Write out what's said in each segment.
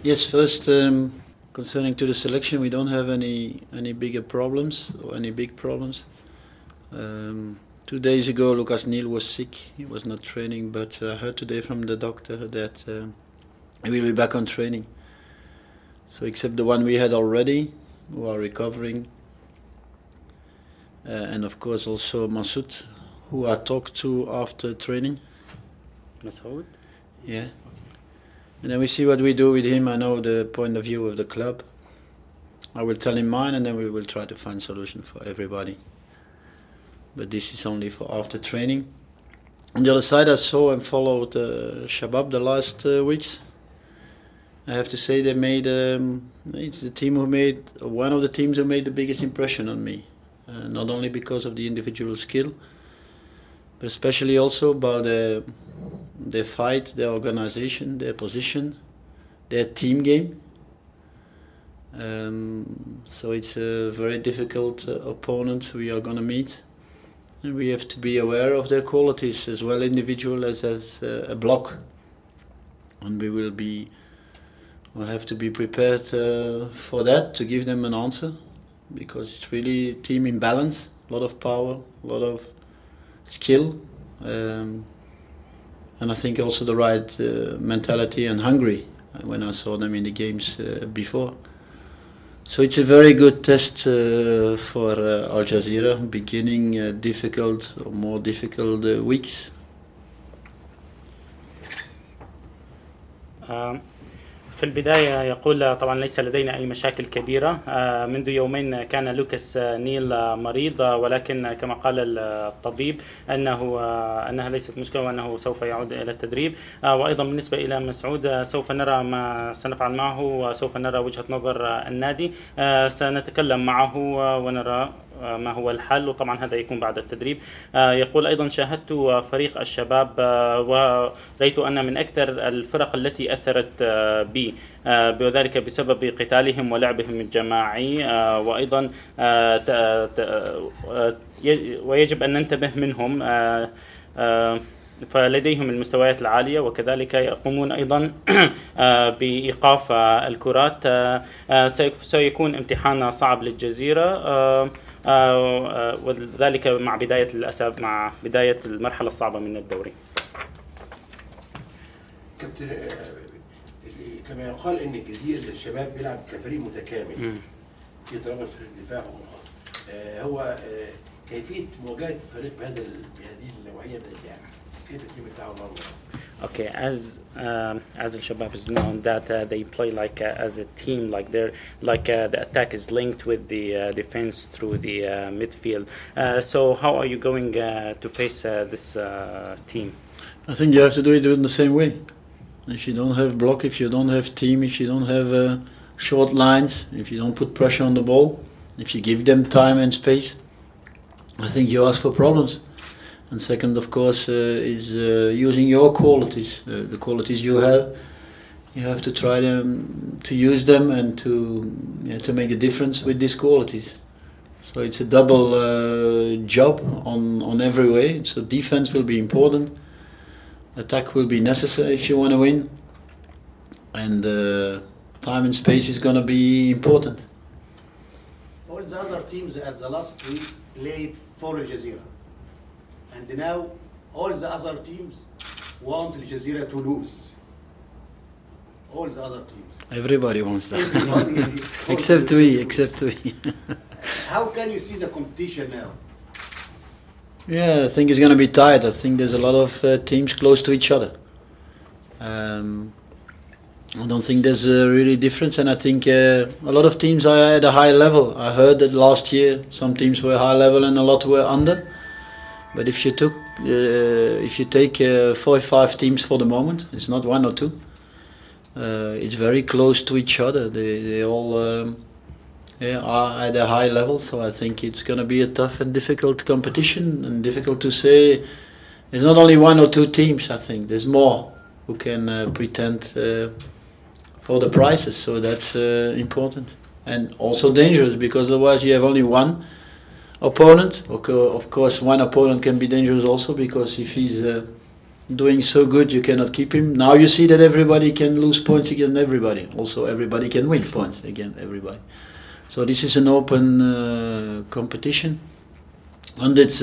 Yes, first concerning to the selection, we don't have any bigger problems or any big problems. 2 days ago, Lucas Neal was sick. He was not training, but I heard today from the doctor that he will be back on training. So except the one we had already, who are recovering, and of course also Masoud, who I talked to after training. Masoud? Yeah. And then we see what we do with him. I know the point of view of the club. I will tell him mine, and then we will try to find solution for everybody. But this is only for after training. On the other side, I saw and followed Shabab the last weeks. I have to say they made it's the team who made one of the teams who made the biggest impression on me. Not only because of the individual skill, but especially also about their fight, their organization, their position, their team game. So it's a very difficult opponent we are going to meet. And we have to be aware of their qualities as well, individual as a block. And we'll have to be prepared for that, to give them an answer. Because it's really team imbalance, a lot of power, a lot of skill. And I think also the right mentality and hungry when I saw them in the games before. So it's a very good test for Al Jazira, beginning difficult or more difficult weeks. في البداية يقول طبعا ليس لدينا أي مشاكل كبيرة. منذ يومين كان لوكاس نيل مريض، ولكن كما قال الطبيب أنها ليست مشكلة وأنه سوف يعود إلى التدريب. وأيضا بالنسبة إلى مسعود سوف نرى ما سنفعل معه وسوف نرى وجهة نظر النادي. سنتكلم معه ونرى ما هو الحل، وطبعا هذا يكون بعد التدريب. يقول أيضا شاهدت فريق الشباب ورأيت أن من أكثر الفرق التي أثرت بي، وذلك بسبب قتالهم ولعبهم الجماعي، وأيضا ويجب أن ننتبه منهم، فلديهم المستويات العالية، وكذلك يقومون أيضا بإيقاف الكرات. سيكون امتحان صعب للجزيرة، وذلك مع بداية المرحلة الصعبة من الدوري. كابتن، كما يقال ان الجزيرة الشباب بيلعب كفريق متكامل في ترابط الدفاع والخط. هو كيفية مواجهة فريق بهذه النوعية من اللعب، كيف يتم التعاون معه؟ Okay, as Al Shabab is known that they play like as a team, like the attack is linked with the defense through the midfield. So how are you going to face this team? I think you have to do it in the same way. If you don't have block, if you don't have team, if you don't have short lines, if you don't put pressure on the ball, if you give them time and space, I think you ask for problems. And second, of course, is using your qualities, the qualities you have. You have to try to use them and to make a difference with these qualities. So it's a double job on every way. So defense will be important. Attack will be necessary if you want to win. And time and space is going to be important. All the other teams at the last week played for Al Jazira. And now all the other teams want Al Jazira to lose. All the other teams. Everybody wants that. Except we. How can you see the competition now? Yeah, I think it's going to be tight. I think there's a lot of teams close to each other. I don't think there's a really difference, and I think a lot of teams are at a high level. I heard that last year some teams were high level and a lot were under. But if you take 4 or 5 teams for the moment, it's not 1 or 2. It's very close to each other. They all are at a high level. So I think it's going to be a tough and difficult competition, and difficult to say. There's not only 1 or 2 teams. I think there's more who can pretend for the prizes. So that's important, and also dangerous, because otherwise you have only one opponent. Of course, one opponent can be dangerous also, because if he's doing so good you cannot keep him. Now you see that everybody can lose points against everybody. Also everybody can win points against everybody. So this is an open competition, and it's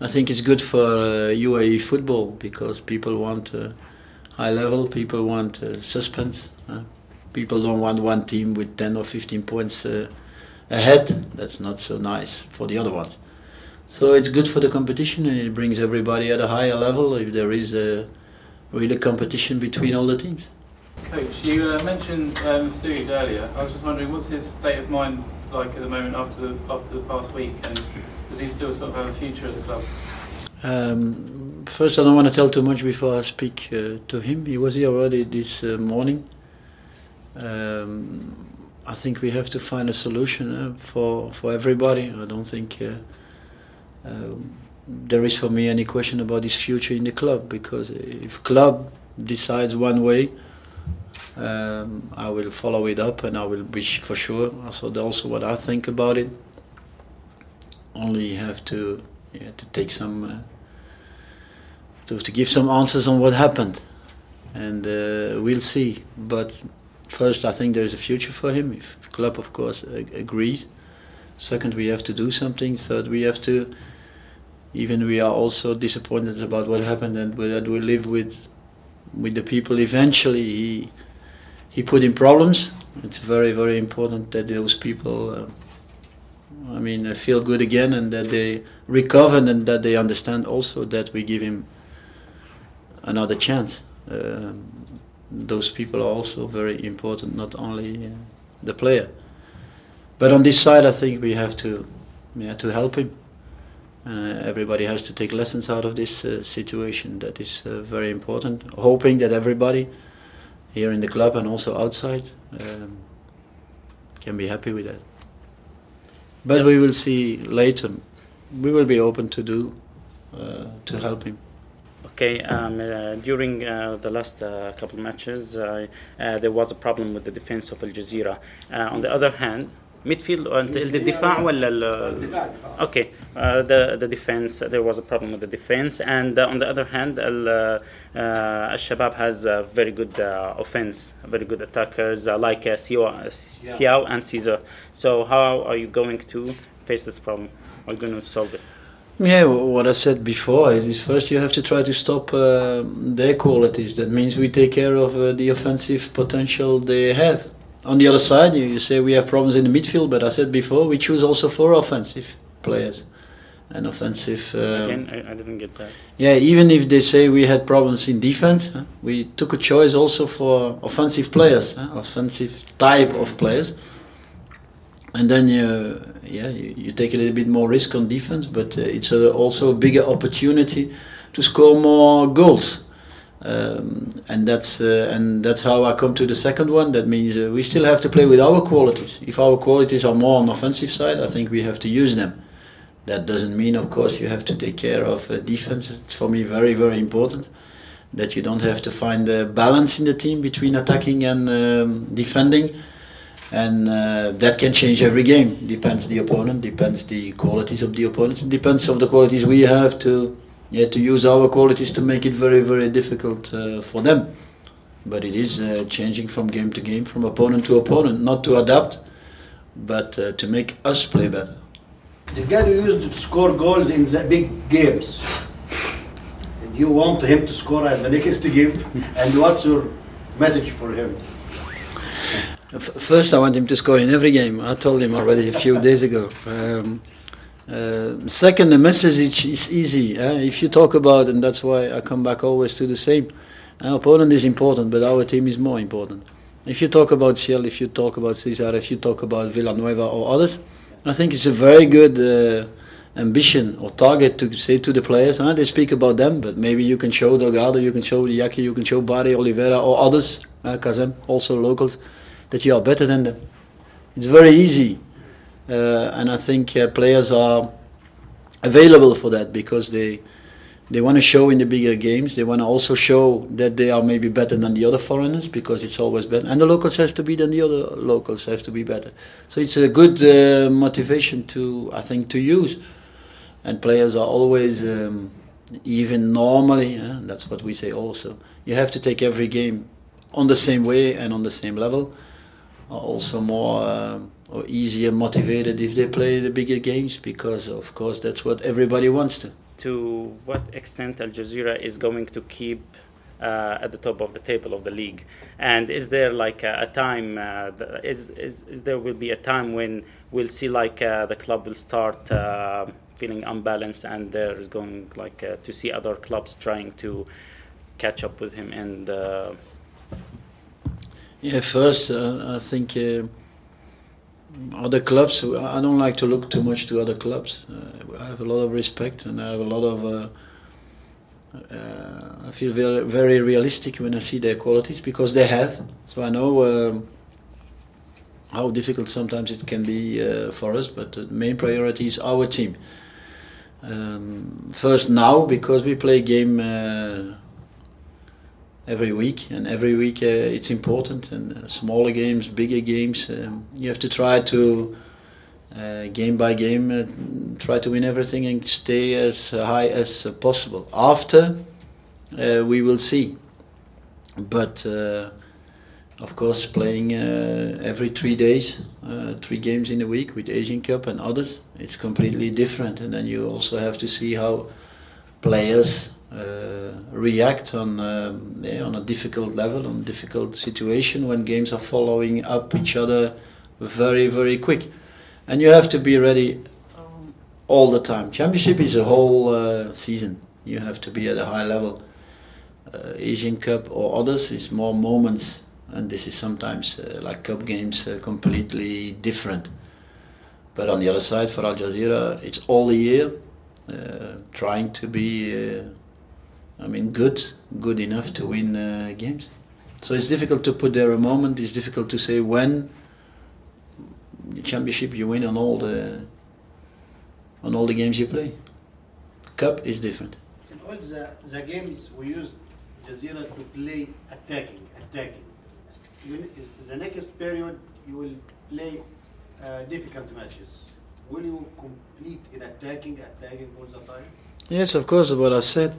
I think it's good for UAE football, because people want high level, people want suspense. People don't want one team with 10 or 15 points ahead. That's not so nice for the other ones. So it's good for the competition, and it brings everybody at a higher level if there is a really competition between all the teams. Coach, you mentioned Suid earlier. I was just wondering, what's his state of mind like at the moment after the past week, and does he still sort of have a future at the club? First, I don't want to tell too much before I speak to him. He was here already this morning. I think we have to find a solution for everybody. I don't think there is for me any question about his future in the club, because if club decides one way, I will follow it up, and I will be for sure. Also what I think about it. Only have to take some to give some answers on what happened, and we'll see. But first, I think there is a future for him if club, of course, agrees. Second, we have to do something. Third, we have to. Even we are also disappointed about what happened, and that we live with the people. Eventually, he put in problems. It's very, very important that those people, feel good again, and that they recover, and that they understand also that we give him another chance. Those people are also very important, not only the player. But on this side, I think we have to help him. Everybody has to take lessons out of this situation. That is very important. Hoping that everybody here in the club and also outside can be happy with that. But we will see later. We will be open to help him. Okay, during the last couple matches, there was a problem with the defense of Al Jazeera. On the other hand, midfield الدفاع ولا okay, the defense, there was a problem with the defense, and on the other hand, Shabab has a very good offense, very good attackers like Xiao and Caesar. So how are you going to face this problem? Are you going to solve it? Yeah, what I said before is first you have to try to stop their qualities. That means we take care of the offensive potential they have. On the other side, you say we have problems in the midfield, but I said before we choose also for offensive players and offensive. Again, I didn't get that. Yeah, even if they say we had problems in defense, we took a choice also for offensive players, offensive type of players. And then you take a little bit more risk on defense, but it's also a bigger opportunity to score more goals. And that's how I come to the second one. That means we still have to play with our qualities. If our qualities are more on the offensive side, I think we have to use them. That doesn't mean, of course, you have to take care of defense. It's for me very, very important that you don't have to find a balance in the team between attacking and defending. And that can change every game. Depends the opponent, depends the qualities of the opponents, it depends of the qualities we have to use our qualities to make it very, very difficult for them. But it is changing from game to game, from opponent to opponent, not to adapt, but to make us play better. The guy who used to score goals in the big games, and you want him to score as the next game, and what's your message for him? First, I want him to score in every game. I told him already a few days ago. Second, the message is easy. If you talk about, and that's why I come back always to the same, our opponent is important, but our team is more important. If you talk about Shell, if you talk about Cesar, if you talk about Villanueva or others, I think it's a very good ambition or target to say to the players. They speak about them, but maybe you can show Delgado, you can show Yaki, you can show Bari, Oliveira or others, Kazem, also locals, that you are better than them. It's very easy. And I think players are available for that because they want to show in the bigger games. They want to also show that they are maybe better than the other foreigners because it's always better. And the locals have to be than the other locals have to be better. So it's a good motivation to use. And players are always even normally, that's what we say also, you have to take every game on the same way and on the same level. Also more or easier motivated if they play the bigger games, because of course that's what everybody wants to. To what extent Al Jazeera is going to keep at the top of the table of the league, and is there like a time? Is there will be a time when we'll see like the club will start feeling unbalanced, and there's going like to see other clubs trying to catch up with him and. Yeah, first I think other clubs. I don't like to look too much to other clubs. I have a lot of respect, and I have a lot of. I feel very, very realistic when I see their qualities, because they have. So I know how difficult sometimes it can be for us, but the main priority is our team. First now, because we play a game every week, and every week it's important, and smaller games, bigger games, you have to try to game by game try to win everything and stay as high as possible. After we will see, but of course playing every 3 days, 3 games in a week with Asian Cup and others, it's completely different, and then you also have to see how players react on a difficult level, on a difficult situation, when games are following up each other very, very quick. And you have to be ready all the time. Championship is a whole season. You have to be at a high level. Asian Cup or others is more moments, and this is sometimes like cup games, completely different. But on the other side, for Al Jazeera, it's all the year trying to be good enough to win games. So it's difficult to put there a moment. It's difficult to say when. The championship you win on all the games you play. Cup is different. In all the games we used Jazira to play attacking. The next period you will play difficult matches. Will you complete in attacking all the time? Yes, of course. What I said.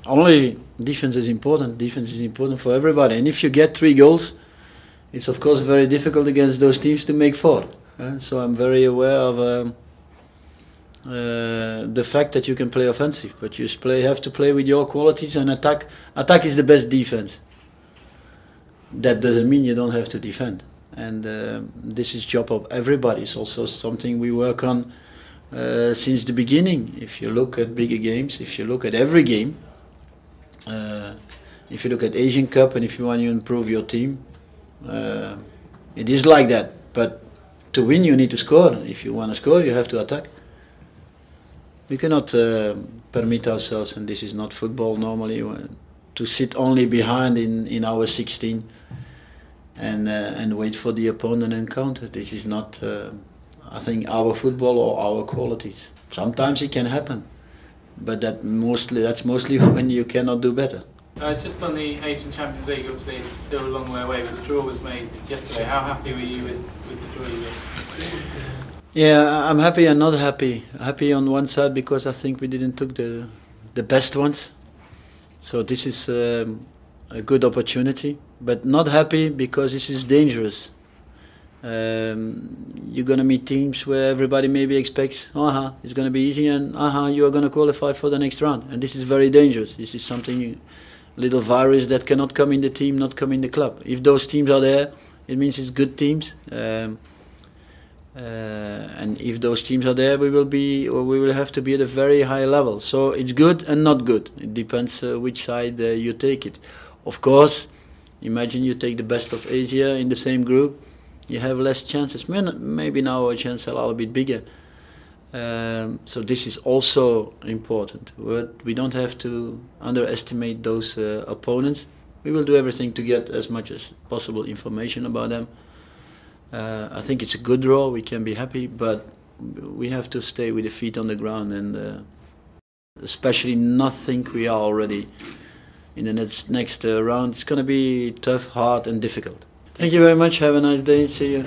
Only defense is important. Defense is important for everybody. And if you get 3 goals, it's of course very difficult against those teams to make 4. So I'm very aware of the fact that you can play offensive, but you have to play with your qualities, and attack. Attack is the best defense. That doesn't mean you don't have to defend. And this is job of everybody. It's also something we work on since the beginning. If you look at bigger games, if you look at every game, if you look at Asian Cup, and if you want to improve your team, it is like that. But to win, you need to score. If you want to score, you have to attack. We cannot permit ourselves, and this is not football normally, to sit only behind in our 16 and wait for the opponent and counter. This is not, I think, our football or our qualities. Sometimes it can happen, but that's mostly when you cannot do better. Just on the Asian Champions League, obviously it's still a long way away, but the draw was made yesterday. How happy were you with the draw you made? Yeah, I'm happy and not happy. Happy on one side because I think we didn't took the best ones. So this is a good opportunity, but not happy because this is dangerous. You're going to meet teams where everybody maybe expects, it's going to be easy, and you are going to qualify for the next round. And this is very dangerous. This is something, little virus that cannot come in the team, not come in the club. If those teams are there, it means it's good teams. And if those teams are there, we will have to be at a very high level. So it's good and not good. It depends which side you take it. Of course, imagine you take the best of Asia in the same group, you have less chances. Maybe now our chances are a little bit bigger. So this is also important. But we don't have to underestimate those opponents. We will do everything to get as much as possible information about them. I think it's a good draw, we can be happy, but we have to stay with the feet on the ground, and especially not think we are already in the next round. It's going to be tough, hard and difficult. Thank you very much, have a nice day, see you.